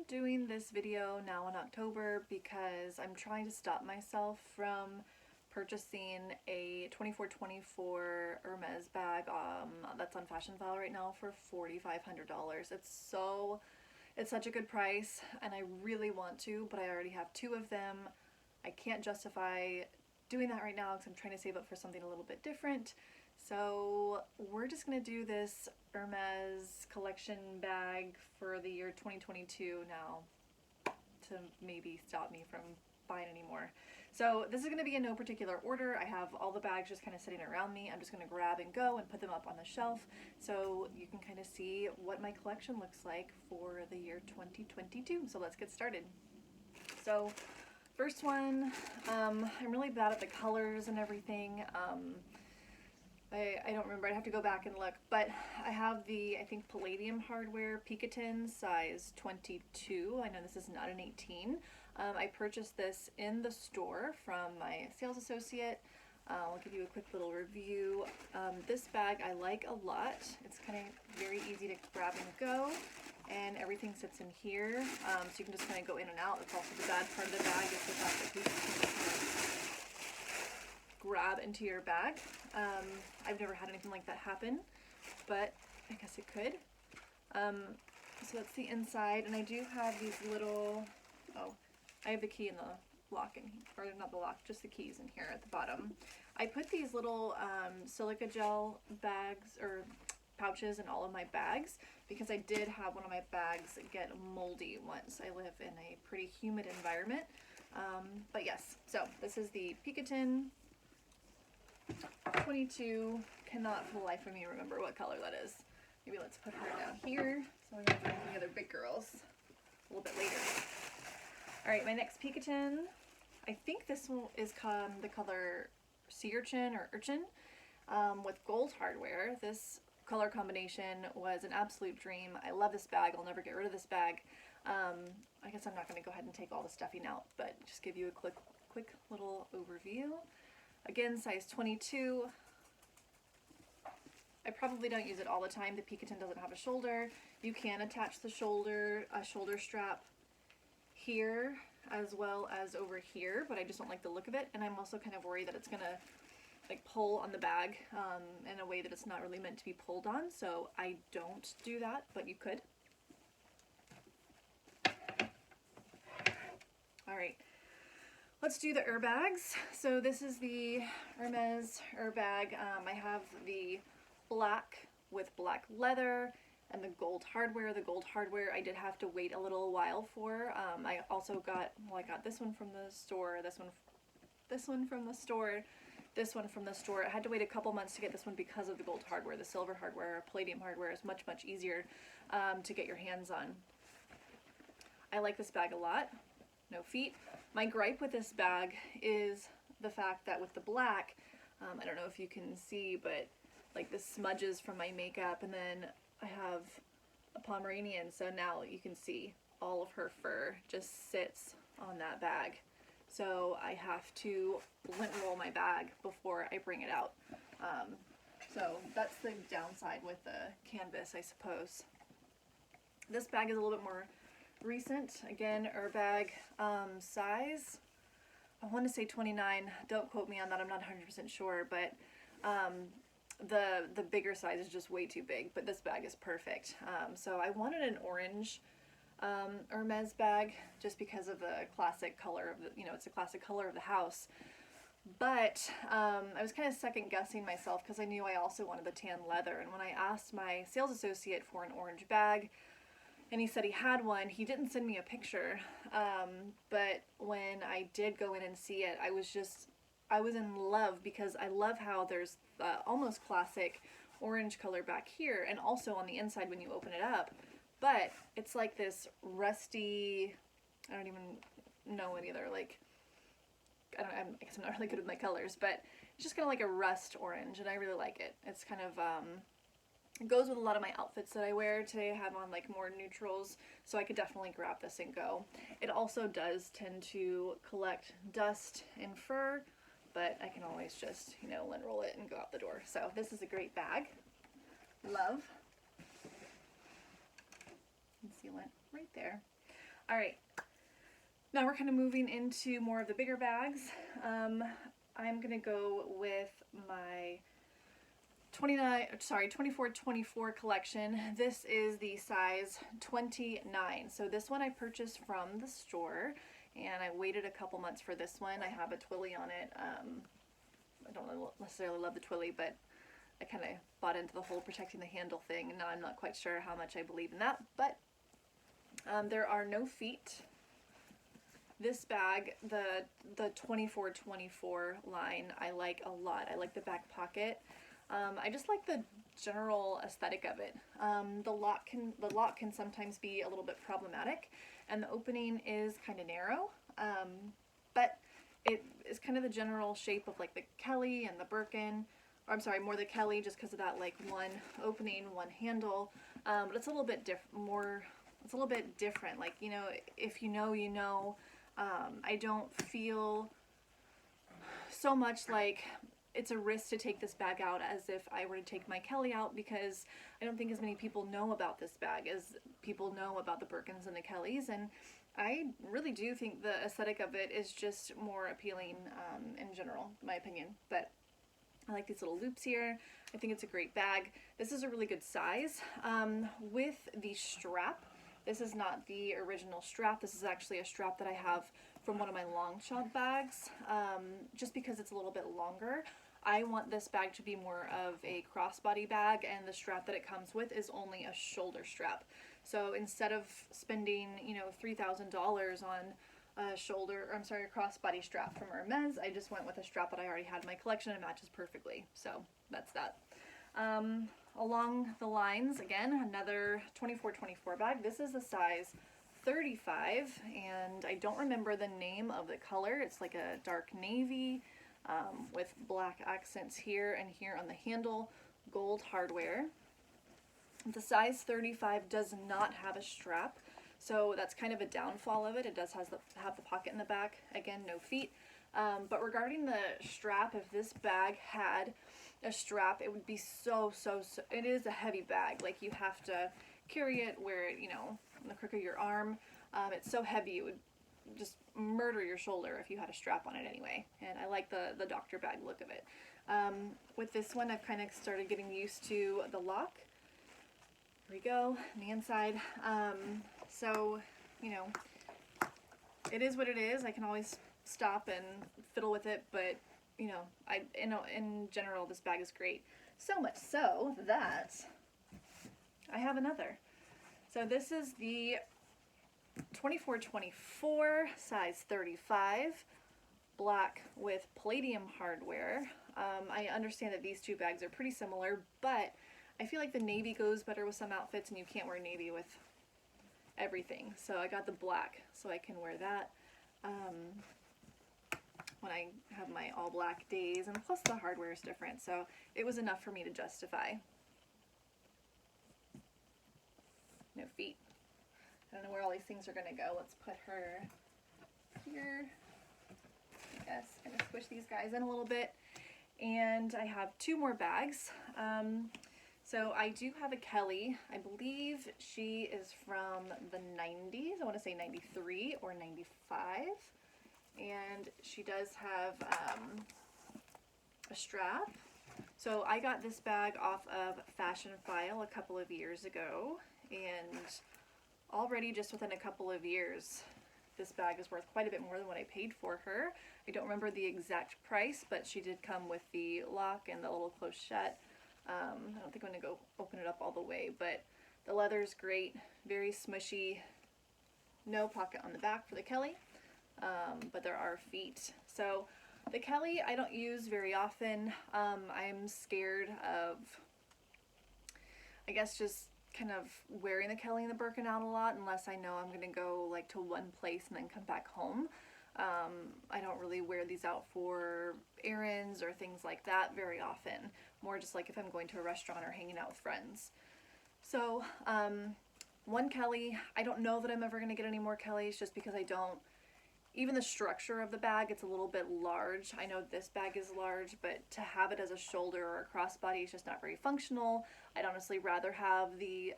doing this video now in October because I'm trying to stop myself from purchasing a 24/24 Hermes bag that's on Fashion File right now for $4,500. It's such a good price and I really want to, but I already have two of them. I can't justify doing that right now because I'm trying to save up for something a little bit different. So we're just gonna do this Hermes collection bag for the year 2022 now to maybe stop me from buying anymore. So this is gonna be in no particular order. I have all the bags just kind of sitting around me. I'm just gonna grab and go and put them up on the shelf so you can kind of see what my collection looks like for the year 2022. So let's get started. So first one, I'm really bad at the colors and everything. I don't remember, I'd have to go back and look, but I have the, I think, Palladium hardware Birkin Size 22. I know this is not an 18. I purchased this in the store from my sales associate. I'll give you a quick little review. This bag I like a lot. It's kind of very easy to grab and go, and everything sits in here, so you can just kind of go in and out. That's also the bad part of the bag, is the fact that you can grab into your bag. I've never had anything like that happen, but I guess it could. So that's the inside, and I do have these little, I have the key in the lock, or not the lock, just the keys in here at the bottom. I put these little silica gel bags or pouches in all of my bags because I did have one of my bags get moldy once. I live in a pretty humid environment. But yes, so this is the Birkin 22. Cannot for the life of me remember what color that is. Maybe let's put her down here so I'm not drinking the other big girls a little bit later. Alright, my next Birkin, I think this one is the color Sea Urchin or Urchin with gold hardware. This color combination was an absolute dream. I love this bag. I'll never get rid of this bag. I guess I'm not going to go ahead and take all the stuffing out, but just give you a quick little overview. Again, size 22. I probably don't use it all the time. The Birkin doesn't have a shoulder. You can attach the shoulder strap here as well as over here, but I just don't like the look of it, and I'm also kind of worried that it's gonna like pull on the bag in a way that it's not really meant to be pulled on, so I don't do that, but you could. Alright, let's do the bags. So this is the Hermes bag. I have the black with black leather and the gold hardware. The gold hardware I did have to wait a little while for. I also got, I got this one from the store, this one from the store, this one from the store. I had to wait a couple months to get this one because of the gold hardware. The silver hardware or Palladium hardware is much easier to get your hands on. I like this bag a lot. No feet. My gripe with this bag is the fact that with the black, I don't know if you can see, but like the smudges from my makeup, and then I have a Pomeranian, so now you can see all of her fur just sits on that bag. So I have to lint roll my bag before I bring it out. So that's the downside with the canvas, I suppose. This bag is a little bit more recent. Again, bag size, I want to say 29. Don't quote me on that, I'm not 100% sure, but the bigger size is just way too big, but this bag is perfect. So I wanted an orange Hermes bag just because of the classic color of the, it's the classic color of the house. But I was kind of second guessing myself because I knew I also wanted the tan leather, and when I asked my sales associate for an orange bag and he said he had one, he didn't send me a picture, but when I did go in and see it, I was in love because I love how there's almost classic orange color back here and also on the inside when you open it up, but it's like this rusty, I don't even know any other, like, I guess I'm not really good with my colors, but it's just kind of like a rust orange, and I really like it. It's kind of, it goes with a lot of my outfits that I wear. Today I have on like more neutrals, so I could definitely grab this and go. It also does tend to collect dust and fur, but I can always just, lint roll it and go out the door. So this is a great bag. Love. And sealant right there. All right, now we're kind of moving into more of the bigger bags. I'm gonna go with my 24-24 collection. This is the size 29. So this one I purchased from the store, and I waited a couple months for this one. I have a twilly on it. I don't necessarily love the twilly, but I kind of bought into the whole protecting the handle thing, and now I'm not quite sure how much I believe in that. But there are no feet. This bag, the 24-24 line, I like a lot. I like the back pocket. I just like the general aesthetic of it. The lock can sometimes be a little bit problematic, and the opening is kind of narrow. But it is kind of the general shape of like the Kelly and the Birkin. Or I'm sorry, more the Kelly, just because of that like one opening, one handle. But it's a little bit It's a little bit different. Like, you know, if you know, you know. I don't feel so much like it's a risk to take this bag out as if I were to take my Kelly out, because I don't think as many people know about this bag as people know about the Birkins and the Kellys, and I really do think the aesthetic of it is just more appealing in general, in my opinion. But I like these little loops here. I think it's a great bag. This is a really good size. With the strap, this is not the original strap. This is actually a strap that I have from one of my long shot bags, just because it's a little bit longer. I want this bag to be more of a crossbody bag, and the strap that it comes with is only a shoulder strap. So instead of spending, you know, $3,000 on a crossbody strap from Hermes, I just went with a strap that I already had in my collection and matches perfectly. So that's that. Along the lines, again, another 24-24 bag. This is a size 35, and I don't remember the name of the color. It's like a dark navy with black accents here and here on the handle, gold hardware. The size 35 does not have a strap, so that's kind of a downfall of it. It does have the pocket in the back. Again, no feet. But regarding the strap, if this bag had a strap, it would be so, it is a heavy bag. Like, you have to carry it where, you know, in the crook of your arm. It's so heavy, it would just murder your shoulder if you had a strap on it anyway. And I like the doctor bag look of it. With this one, I've kind of started getting used to the lock. Here we go, on the inside. So, you know, it is what it is. I can always stop and fiddle with it, but you know, in general, this bag is great. So much so that I have another. So this is the 24-24, size 35, black with Palladium hardware. I understand that these two bags are pretty similar, but I feel like the navy goes better with some outfits, and you can't wear navy with everything. So I got the black so I can wear that when I have my all black days, and plus the hardware is different, so it was enough for me to justify. No feet. I don't know where all these things are gonna go. Let's put her here. I guess gonna squish these guys in a little bit. And I have two more bags. So I do have a Kelly. I believe she is from the 90s. I want to say 93 or 95. And she does have a strap. So I got this bag off of Fashion File a couple of years ago, and already just within a couple of years, this bag is worth quite a bit more than what I paid for her. I don't remember the exact price, but she did come with the lock and the little close shut. I don't think I'm going to go open it up all the way, but the leather is great, very smushy, no pocket on the back for the Kelly. But there are feet. So the Kelly I don't use very often. I'm scared of, I guess, just kind of wearing the Kelly and the Birkin out a lot unless I know I'm going to go like to one place and then come back home. I don't really wear these out for errands or things like that very often. More just like if I'm going to a restaurant or hanging out with friends. So one Kelly. I don't know that I'm ever going to get any more Kellys just because I don't even the structure of the bag, it's a little bit large. I know this bag is large, but to have it as a shoulder or a crossbody is just not very functional. I'd honestly rather have the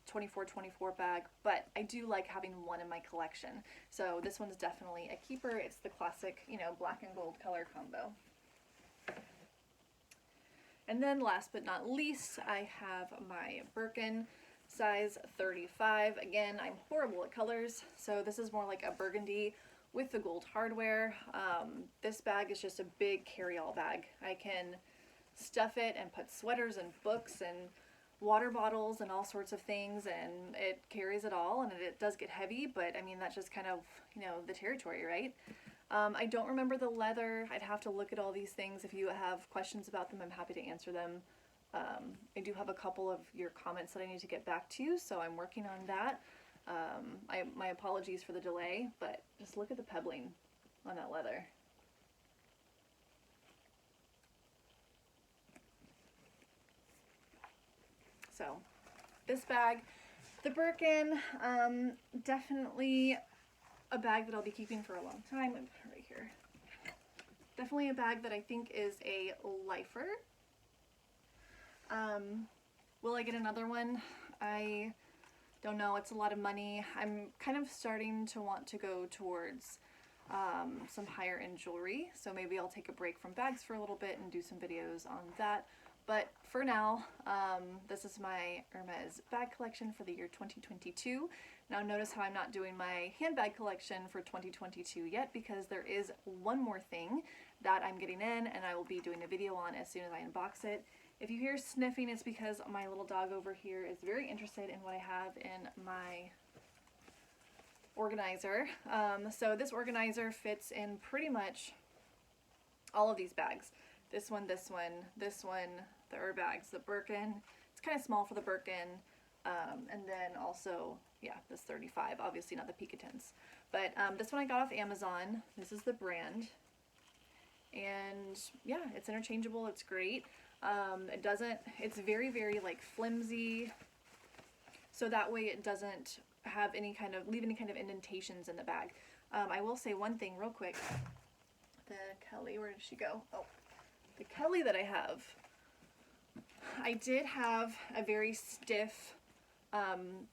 2424 bag, but I do like having one in my collection. So this one's definitely a keeper. It's the classic, you know, black and gold color combo. And then last but not least, I have my Birkin Size 35. Again, I'm horrible at colors, so this is more like a burgundy with the gold hardware. This bag is just a big carry-all bag. I can stuff it and put sweaters and books and water bottles and all sorts of things, and it carries it all, and it does get heavy, but I mean, that's just kind of, you know, the territory, right? I don't remember the leather. I'd have to look at all these things. If you have questions about them, I'm happy to answer them. I do have a couple of your comments that I need to get back to, so I'm working on that. My apologies for the delay, but just look at the pebbling on that leather. So this bag, the Birkin, definitely a bag that I'll be keeping for a long time. I'm right here. Definitely a bag that I think is a lifer. Will I get another one? I don't know. It's a lot of money. I'm kind of starting to want to go towards some higher end jewelry, so maybe I'll take a break from bags for a little bit and do some videos on that. But for now, this is my Hermes bag collection for the year 2022. Now notice how I'm not doing my handbag collection for 2022 yet, because there is one more thing that I'm getting in and I will be doing a video on as soon as I unbox it. If you hear sniffing, it's because my little dog over here is very interested in what I have in my organizer. So this organizer fits in pretty much all of these bags. This one, this one, this one, the Urbags, the Birkin. It's kind of small for the Birkin. And then also, yeah, this 35, obviously not the Picatins. But this one I got off Amazon. This is the brand. And yeah, it's interchangeable. It's great. It's very, very like flimsy. So that way it doesn't have leave any kind of indentations in the bag. I will say one thing real quick. The Kelly, where did she go? Oh, the Kelly that I have. I did have a very stiff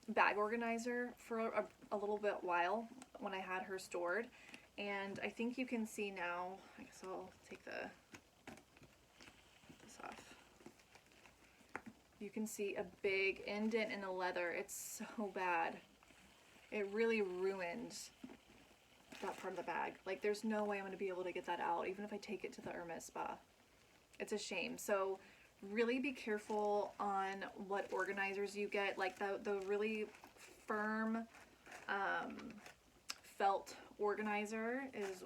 bag organizer for a little bit while when I had her stored, and I think you can see now. I guess I'll take this off. You can see a big indent in the leather. It's so bad. It really ruined that part of the bag. Like, there's no way I'm going to be able to get that out, even if I take it to the Hermes spa. It's a shame. So really be careful on what organizers you get. Like the really firm felt organizer is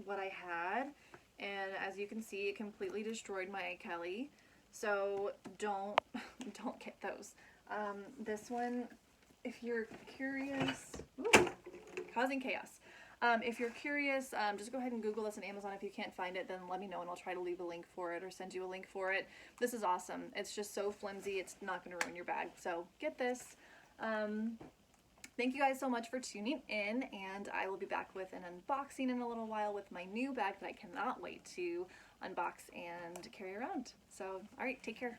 what I had, and as you can see, it completely destroyed my Kelly. So don't get those. This one, if you're curious, ooh, causing chaos. If you're curious, just go ahead and Google this on Amazon. If you can't find it, then let me know and I'll try to leave a link for it or send you a link for it. This is awesome. It's just so flimsy. It's not going to ruin your bag. So get this. Thank you guys so much for tuning in, and I will be back with an unboxing in a little while with my new bag that I cannot wait to unbox and carry around. So, all right, take care.